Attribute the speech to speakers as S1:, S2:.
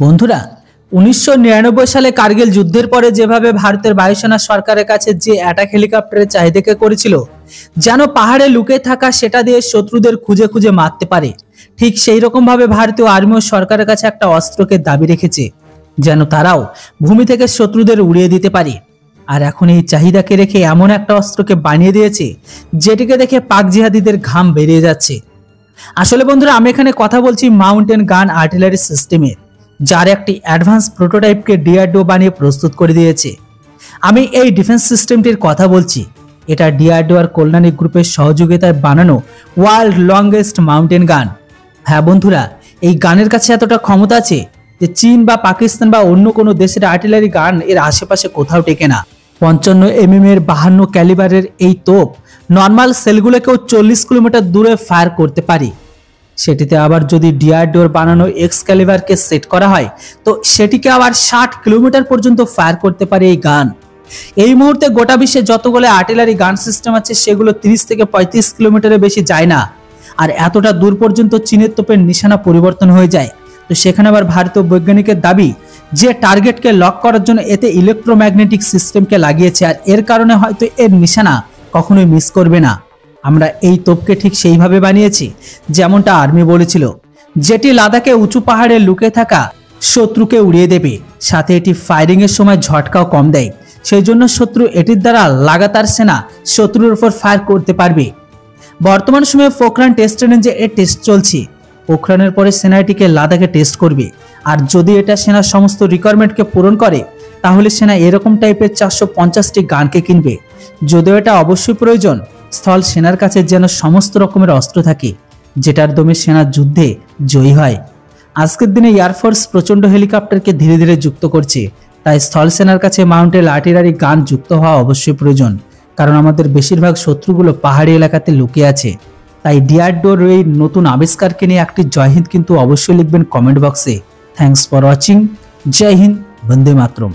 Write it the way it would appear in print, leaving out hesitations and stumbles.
S1: বন্ধুরা ১৯৯৯ সালে কার্গিল যুদ্ধের পরে যেভাবে ভারতের বায়ুসেনা সরকারের কাছে যে অ্যাটাক হেলিকপ্টারের চাহিদাকে করেছিল যেন পাহাড়ে লুকিয়ে থাকা সেটা দিয়ে শত্রুদের খুঁজে খুঁজে মারতে পারে, ঠিক সেই রকম ভাবে ভারতীয় আর্মি ও সরকারের কাছে একটা অস্ত্রকে দাবি রেখেছে যেন তারাও ভূমি থেকে শত্রুদের উড়িয়ে দিতে পারে। আর এখন এই চাহিদাকে রেখে এমন একটা অস্ত্রকে বানিয়ে দিয়েছে যেটিকে দেখে পাক জিহাদিদের ঘাম বেরিয়ে যাচ্ছে। আসলে বন্ধুরা, আমি এখানে কথা বলছি মাউন্টেন গান আর্টিলারি সিস্টেমের, যার একটি অ্যাডভান্স প্রোটোটাইপকে ডিআরডিও বানিয়ে প্রস্তুত করে দিয়েছে। আমি এই ডিফেন্স সিস্টেমটির কথা বলছি। এটা ডিআরডিও আর কল্যাণী গ্রুপের সহযোগিতায় বানানো ওয়ার্ল্ড লংগেস্ট মাউন্টেন গান। হ্যাঁ বন্ধুরা, এই গানের কাছে এতটা ক্ষমতা আছে যে চীন বা পাকিস্তান বা অন্য কোনো দেশের আর্টিলারি গান এর আশেপাশে কোথাও টেকে না। 55 এর 52 ক্যালিবারের এই তোপ নর্মাল সেলগুলোকেও 40 কিলোমিটার দূরে ফায়ার করতে পারে। সেটিতে আবার যদি ডিআরডিওর বানানো এক্সক্যালিবারকে সেট করা হয় তো সেটিকে আবার 60 কিলোমিটার পর্যন্ত ফায়ার করতে পারে এই গান। এই মুহূর্তে গোটা বিশ্বে যতগুলো আর্টিলারি গান সিস্টেম আছে সেগুলো 30 থেকে 35 কিলোমিটারের বেশি যায় না। আর এতটা দূর পর্যন্ত চীনের তোপের নিশানা পরিবর্তন হয়ে যায়। তো সেখানে আবার ভারতীয় বৈজ্ঞানিকের দাবি যে টার্গেটকে লক করার জন্য এতে ইলেকট্রোম্যাগনেটিক সিস্টেমকে লাগিয়েছে, আর এর কারণে হয়তো এর নিশানা কখনোই মিস করবে না। আমরা এই তোপকে ঠিক সেইভাবে বানিয়েছি যেমনটা আর্মি বলেছিল, যেটি লাদাখে উঁচু পাহাড়ে লুকিয়ে থাকা শত্রুকে উড়িয়ে দেবে, সাথে এটি ফায়ারিং এর সময় ঝটকাও কম দেয়। সেই জন্য শত্রু এটির দ্বারা লাগাতার সেনা শত্রুর উপর ফায়ার করতে পারবে। বর্তমান সময়ে পোখরান টেস্ট রেঞ্জে এর টেস্ট চলছে। পোখরানের পরে সেনা এটিকে লাদাখে টেস্ট করবে, আর যদি এটা সেনার সমস্ত রিকোয়ারমেন্টকে পূরণ করে তাহলে সেনা এরকম টাইপের 450টি গানকে কিনবে। যদিও এটা অবশ্যই প্রয়োজন, স্থল সেনার কাছে যেন সমস্ত রকমের অস্ত্র থাকে যেটার দমে সেনা যুদ্ধে জয়ী হয়। আজকের দিনে এয়ারফোর্স প্রচন্ড হেলিকপ্টারকে ধীরে ধীরে যুক্ত করছে, তাই স্থল সেনার কাছে মাউন্টেন আর্টিলারি গান যুক্ত হওয়া অবশ্যই প্রয়োজন, কারণ আমাদের বেশিরভাগ শত্রুগুলো পাহাড়ি এলাকাতে লুকিয়ে আছে। তাই ডিআরডিওর এই নতুন আবিষ্কারকে নিয়ে একটি জয় হিন্দ কিন্তু অবশ্যই লিখবেন কমেন্ট বক্সে। Thanks for watching. জয় হিন্দ, বন্দে মাতরম।